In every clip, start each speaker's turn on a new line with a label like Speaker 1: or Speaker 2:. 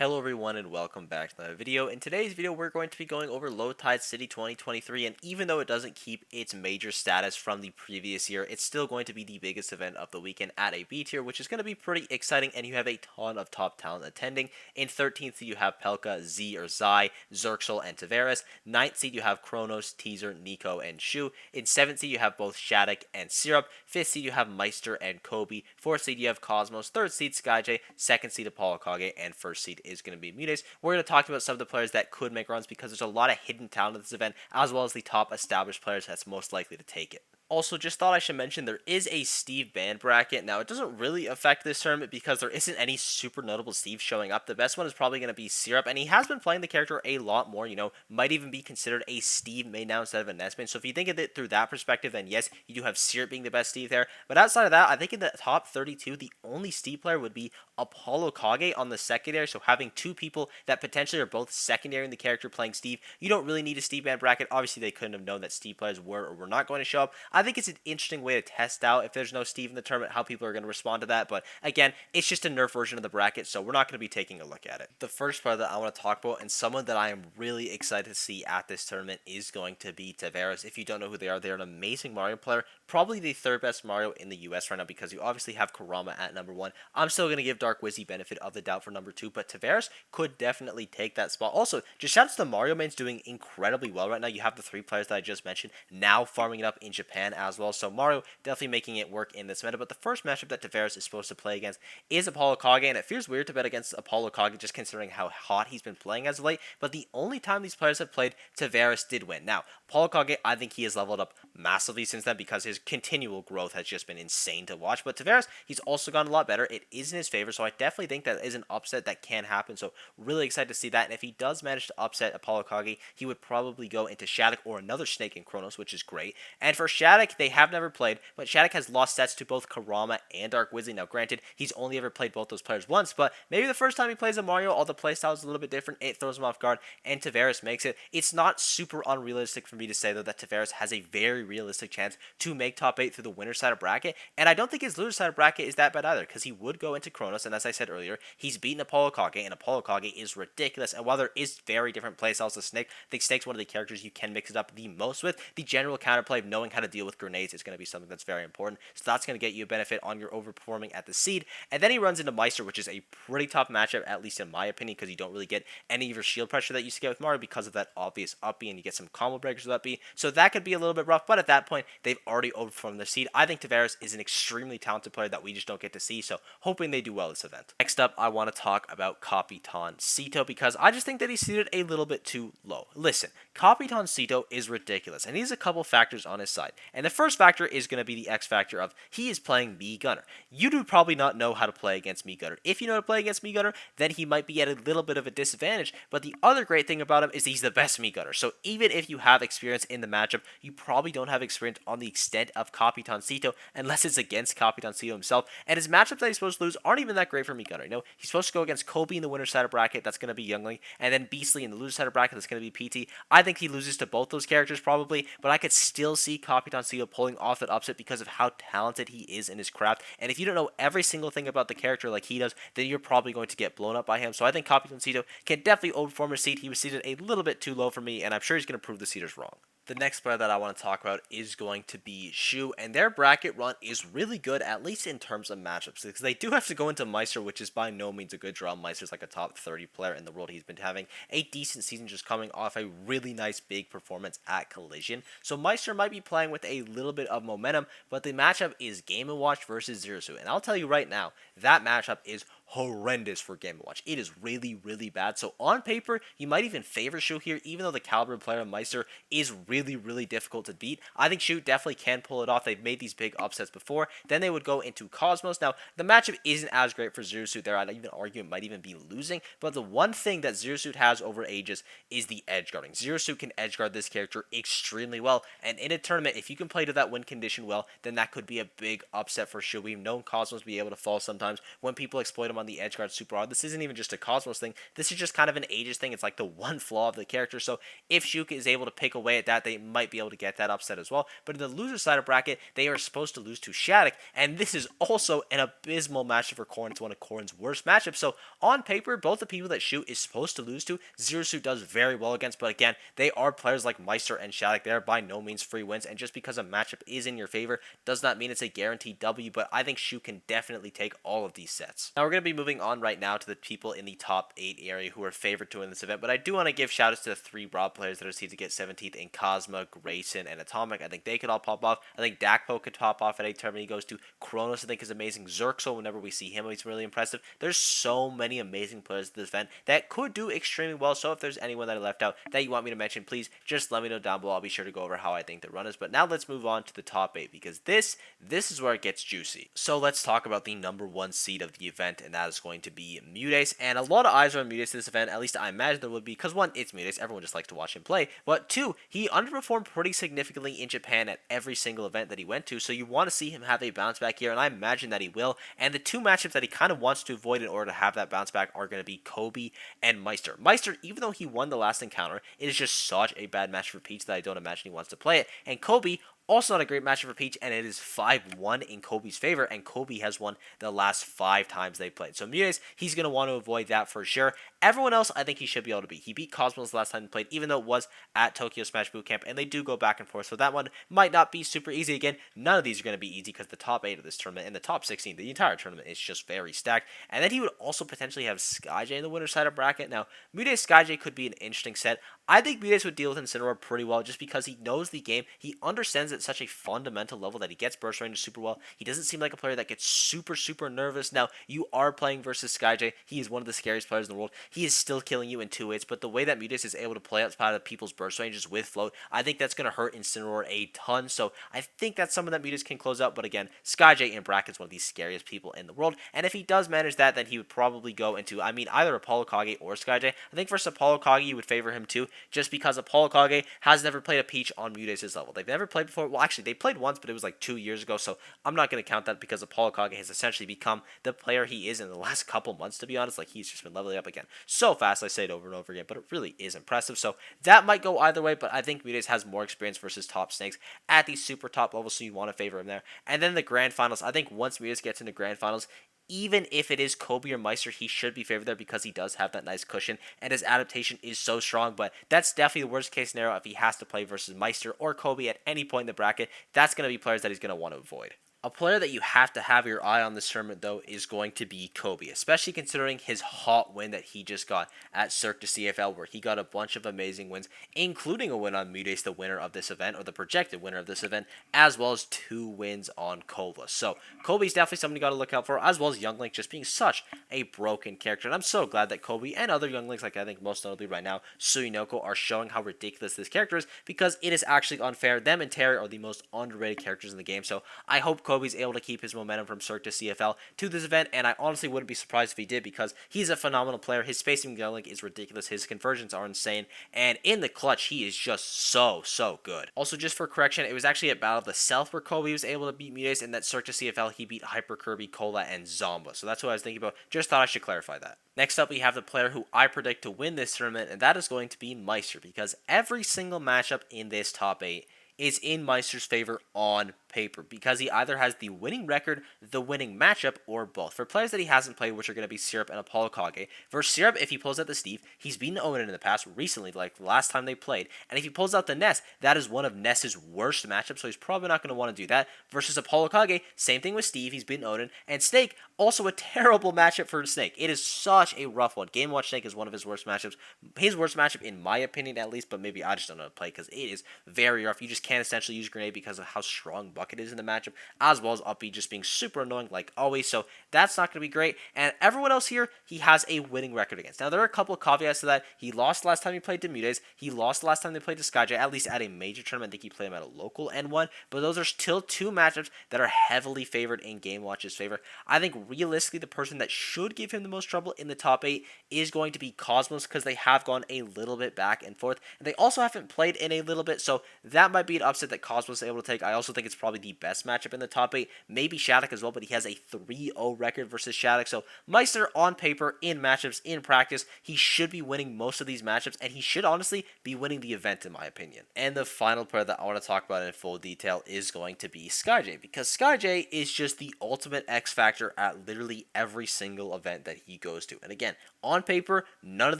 Speaker 1: Hello everyone and welcome back to another video. In today's video we're going to be going over Low Tide City 2023, and even though it doesn't keep its major status from the previous year, it's still going to be the biggest event of the weekend at a B tier, which is going to be pretty exciting, and you have a ton of top talent attending. In 13th seed you have Pelka, Z or Zai, Zerxel, and Tavares. 9th seed you have Kronos, Teaser, Nico, and Shu. In 7th seed you have both Shattuck and Syrup. 5th seed you have Meister and Kobe. 4th seed you have Cosmos. 3rd seed SkyJ. 2nd seed Apollo Kage, and 1st seed is going to be Mutes. We're going to talk about some of the players that could make runs because there's a lot of hidden talent at this event, as well as the top established players that's most likely to take it. Also, just thought I should mention there is a Steve ban bracket. Now, it doesn't really affect this tournament because there isn't any super notable Steve showing up. The best one is probably going to be Syrup, and he has been playing the character a lot more, might even be considered a Steve main now instead of a Nesman. So if you think of it through that perspective, then yes, you do have Syrup being the best Steve there. But outside of that, I think in the top 32, the only Steve player would be Apollo Kage on the secondary. So having two people that potentially are both secondary in the character playing Steve, you don't really need a Steve ban bracket. Obviously, they couldn't have known that Steve players were or were not going to show up. I think it's an interesting way to test out if there's no Steve in the tournament, how people are going to respond to that. But again, it's just a nerf version of the bracket, so we're not going to be taking a look at it. The first player that I want to talk about, and someone that I am really excited to see at this tournament, is going to be Tavares. If you don't know who they are an amazing Mario player, probably the third best Mario in the US right now, because you obviously have Kurama at number 1. I'm still going to give Dark Wizzy benefit of the doubt for number 2, but Tavares could definitely take that spot. Also, just shout out to the Mario mains doing incredibly well right now. You have the 3 players that I just mentioned now farming it up in Japan as well. So Mario definitely making it work in this meta. But the first matchup that Tavares is supposed to play against is Apollo Kage, and it feels weird to bet against Apollo Kage just considering how hot he's been playing as of late. But the only time these players have played, Tavares did win. Now, Apollo Kage, I think he has leveled up massively since then because his continual growth has just been insane to watch. But Tavares, he's also gotten a lot better. It is in his favor, so I definitely think that is an upset that can happen. So really excited to see that. And if he does manage to upset Apollo Kage, he would probably go into Shattuck or another Snake in Kronos, which is great. And for Shattuck, they have never played, but Shattuck has lost sets to both Kurama and Dark Wizzy. Now, granted, he's only ever played both those players once, but maybe the first time he plays a Mario, all the playstyle is a little bit different. It throws him off guard, and Tavares makes it. It's not super unrealistic for me to say, though, that Tavares has a very realistic chance to make top 8 through the winner side of bracket, and I don't think his loser side of bracket is that bad either, because he would go into Kronos, and as I said earlier, he's beaten Apollo Kage, and Apollo Kage is ridiculous, and while there is very different playstyles to Snake, I think Snake's one of the characters you can mix it up the most with. The general counterplay of knowing how to deal with grenades is going to be something that's very important, so that's going to get you a benefit on your overperforming at the seed. And then he runs into Meister, which is a pretty tough matchup, at least in my opinion, because you don't really get any of your shield pressure that you used to get with Mario because of that obvious up B, and you get some combo breakers with up B, so that could be a little bit rough, but at that point, they've already overperformed their seed. I think Tavares is an extremely talented player that we just don't get to see, so hoping they do well this event. Next up, I want to talk about Capitan Cito, because I just think that he's seated a little bit too low. Listen, Capitan Cito is ridiculous, and he has a couple factors on his side, and the first factor is going to be the X factor of he is playing Mii Gunner. You do probably not know how to play against Mii Gunner. If you know how to play against Mii Gunner, then he might be at a little bit of a disadvantage, but the other great thing about him is he's the best Mii Gunner, so even if you have experience in the matchup, you probably don't have experience on the extent of Capitan Cito unless it's against Capitan Cito himself, and his matchups that he's supposed to lose aren't even that great for Mii Gunner. He's supposed to go against Kobe in the winner side of bracket, that's going to be Youngling, and then Beastly in the loser side of bracket, that's going to be PT. I think he loses to both those characters probably, but I could still see Capitan Cito pulling off that upset because of how talented he is in his craft, and if you don't know every single thing about the character like he does, then you're probably going to get blown up by him. So I think Capitan Cito can definitely overperform his seed. He was seated a little bit too low for me, and I'm sure he's going to prove the seeders wrong. The next player that I want to talk about is going to be Shu, and their bracket run is really good, at least in terms of matchups, because they do have to go into Meister, which is by no means a good draw. Meister's like a top 30 player in the world. He's been having a decent season, just coming off a really nice big performance at Collision. So Meister might be playing with a little bit of momentum, but the matchup is Game & Watch versus Zero Suit, and I'll tell you right now, that matchup is horrendous for Game & Watch. It is really, really bad. So on paper, you might even favor Shu here, even though the caliber player Meister is really, really difficult to beat. I think Shu definitely can pull it off. They've made these big upsets before. Then they would go into Cosmos. Now, the matchup isn't as great for Zero Suit there. I'd even argue it might even be losing. But the one thing that Zero Suit has over Aegis is the edge guarding. Zero Suit can edge guard this character extremely well. And in a tournament, if you can play to that win condition well, then that could be a big upset for Shu. We've known Cosmos be able to fall sometimes when people exploit him on the edge guard super hard. This isn't even just a Cosmos thing. This is just kind of an Aegis thing. It's like the one flaw of the character. So if Shuka is able to pick away at that, they might be able to get that upset as well. But in the loser side of bracket, they are supposed to lose to Shattuck, and this is also an abysmal matchup for Corrin. It's one of Corrin's worst matchups. So on paper, both the people that Shoot is supposed to lose to, Zero Suit does very well against. But again, they are players like Meister and Shattuck. They are by no means free wins, and just because a matchup is in your favor does not mean it's a guaranteed W. But I think Shoot can definitely take all of these sets. Now we're going to be moving on right now to the people in the top 8 area who are favored to win this event. But I do want to give shout outs to the 3 Rob players that are seeded to get 17th in Cosma, Grayson, and Atomic. I think they could all pop off. I think Dakpo could pop off at a tournament he goes to. Kronos, I think, is amazing. Zerxel, whenever we see him, he's really impressive. There's so many amazing players at this event that could do extremely well. So if there's anyone that I left out that you want me to mention, please just let me know down below. I'll be sure to go over how I think the run is. But now let's move on to the top 8, because this is where it gets juicy. So let's talk about the number 1 seed of the event, and that is going to be Mutace. And a lot of eyes are on Mutace this event, at least I imagine there would be, because 1, it's Mutace, everyone just likes to watch him play, but 2, he underperformed pretty significantly in Japan at every single event that he went to, so you want to see him have a bounce back here, and I imagine that he will. And the 2 matchups that he kind of wants to avoid in order to have that bounce back are going to be Kobe and Meister. Meister, even though he won the last encounter, it is just such a bad match for Peach that I don't imagine he wants to play it. And Kobe, also not a great matchup for Peach, and it is 5-1 in Kobe's favor, and Kobe has won the last 5 times they played. So Mutace, he's going to want to avoid that for sure. Everyone else, I think he should be able to beat. He beat Cosmos last time he played, even though it was at Tokyo Smash Bootcamp, and they do go back and forth, so that one might not be super easy. Again, none of these are going to be easy because the top 8 of this tournament and the top 16, the entire tournament, is just very stacked. And then he would also potentially have SkyJ in the winner's side of bracket. Now, Mutace SkyJ could be an interesting set. I think Mutace would deal with Incineroar pretty well just because he knows the game. He understands at such a fundamental level that he gets burst range super well. He doesn't seem like a player that gets super nervous. Now, you are playing versus SkyJ. He is one of the scariest players in the world. He is still killing you in 2-8s, but the way that Mutace is able to play outside of people's burst ranges with float, I think that's going to hurt Incineroar a ton. So I think that's something that Mutace can close out. But again, SkyJ in bracket is one of the scariest people in the world. And if he does manage that, then he would probably go into, either Apollo Kage or SkyJ. I think versus Apollo Kage, you would favor him too, just because Apollo Kage has never played a Peach on Mutace's level. They've never played before. Well, actually, they played once, but it was like 2 years ago, so I'm not going to count that because Apollo Kage has essentially become the player he is in the last couple months, to be honest. Like, he's just been leveling up again so fast. I say it over and over again, but it really is impressive. So that might go either way, but I think Mutace has more experience versus top snakes at the super top level, so you want to favor him there. And then the grand finals, I think once Mutace gets into grand finals, even if it is Kobe or Meister, he should be favored there because he does have that nice cushion and his adaptation is so strong. But that's definitely the worst case scenario if he has to play versus Meister or Kobe at any point in the bracket. That's going to be players that he's going to want to avoid. A player that you have to have your eye on this tournament, though, is going to be Kobe, especially considering his hot win that he just got at Cirque du CFL, where he got a bunch of amazing wins, including a win on Mutace, the winner of this event, or the projected winner of this event, as well as 2 wins on Kova. So Kobe's definitely somebody you got to look out for, as well as Young Link just being such a broken character. And I'm so glad that Kobe and other Young Links, like I think most notably right now, Suinoko, are showing how ridiculous this character is, because it is actually unfair. Them and Terry are the most underrated characters in the game, so I hope Kobe's able to keep his momentum from Cirque to CFL to this event, and I honestly wouldn't be surprised if he did, because he's a phenomenal player. His spacing Link is ridiculous. His conversions are insane, and in the clutch, he is just so good. Also, just for correction, it was actually at Battle of the South where Kobe was able to beat Mutace, and that Cirque to CFL, he beat Hyper Kirby, Cola, and Zomba. So that's what I was thinking about. Just thought I should clarify that. Next up, we have the player who I predict to win this tournament, and that is going to be Meister, because every single matchup in this top 8 is in Meister's favor on paper, because he either has the winning record, the winning matchup, or both. For players that he hasn't played, which are going to be Syrup and Apollo Kage, versus Syrup, if he pulls out the Steve, he's beaten Owen in the past, recently, like the last time they played, and if he pulls out the Ness, that is one of Ness's worst matchups, so he's probably not going to want to do that. Versus Apollo Kage, same thing with Steve, he's beaten Odin, and Snake, also a terrible matchup for Snake. It is such a rough one. Game Watch Snake is one of his worst matchups, his worst matchup in my opinion at least, but maybe I just don't know how to play, because it is very rough. You just can't essentially use Grenade because of how strong Bucket is in the matchup, as well as Uppy just being super annoying like always, so that's not going to be great. And everyone else here, he has a winning record against. Now, there are a couple of caveats to that. He lost last time he played to Mutace. He lost last time they played to SkyJ, at least at a major tournament. I think he played him at a local N1, but those are still 2 matchups that are heavily favored in Game Watch's favor. I think realistically, the person that should give him the most trouble in the top 8 is going to be Cosmos, because they have gone a little bit back and forth, and they also haven't played in a little bit, so that might be an upset that Cosmos is able to take. I also think it's probably probably the best matchup in the top 8. Maybe Shattuck as well, but he has a 3-0 record versus Shattuck. So Meister on paper, in matchups, in practice, he should be winning most of these matchups, and he should honestly be winning the event in my opinion. And the final player that I want to talk about in full detail is going to be SkyJ, because SkyJ is just the ultimate X factor at literally every single event that he goes to. And again, on paper, none of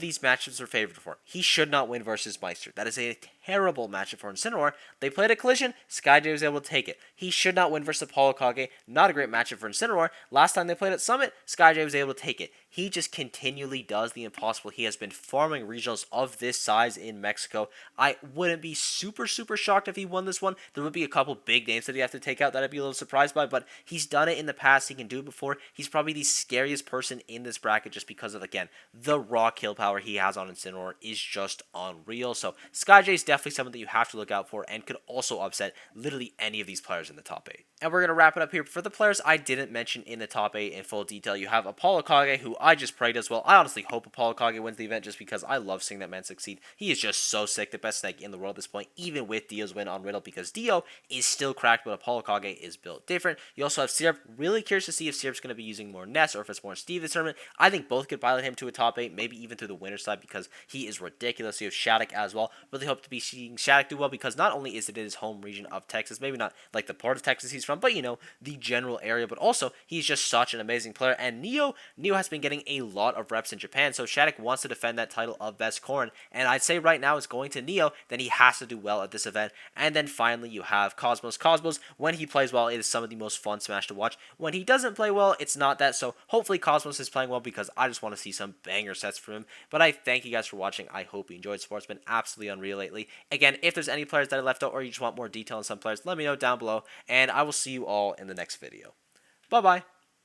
Speaker 1: these matchups are favored for him. He should not win versus Meister. That is a terrible matchup for Incineroar. They played a collision, SkyJ was able to take it. He should not win versus Apollo Kage. Not a great matchup for Incineroar. Last time they played at Summit, SkyJ was able to take it. He just continually does the impossible. He has been farming regionals of this size in Mexico. I wouldn't be super shocked if he won this one. There would be a couple big names that he'd have to take out that I'd be a little surprised by, but he's done it in the past. He can do it before. He's probably the scariest person in this bracket just because of, again, the raw kill power he has on Incineroar is just unreal. So SkyJ is definitely someone that you have to look out for and could also upset literally any of these players in the top 8. And we're going to wrap it up here. For the players I didn't mention in the top 8 in full detail, you have Apollo Kage, who I just prayed as well. I honestly hope Apollo Kage wins the event just because I love seeing that man succeed. He is just so sick, the best snake in the world at this point, even with Dio's win on Riddle, because Dio is still cracked, but Apollo Kage is built different. You also have Syrup. Really curious to see if Syrup's going to be using more Ness or if it's more Steve this tournament. I think both could pilot him to a top 8, maybe even to the winner's side because he is ridiculous. You have Shattuck as well. Really hope to be seeing Shattuck do well because not only is it in his home region of Texas, maybe not like the part of Texas he's from, but you know, the general area, but also he's just such an amazing player. And Neo has been getting a lot of reps in Japan, so Shattuck wants to defend that title of best corn, and I'd say right now it's going to Neo. Then he has to do well at this event. And then finally you have Cosmos. When he plays well, it is some of the most fun Smash to watch. When he doesn't play well, it's not that, so hopefully Cosmos is playing well because I just want to see some banger sets from him. But I thank you guys for watching. I hope you enjoyed. Sport's been absolutely unreal lately. Again, if there's any players that I left out or you just want more detail on some players, let me know down below, and I will see you all in the next video. Bye-bye.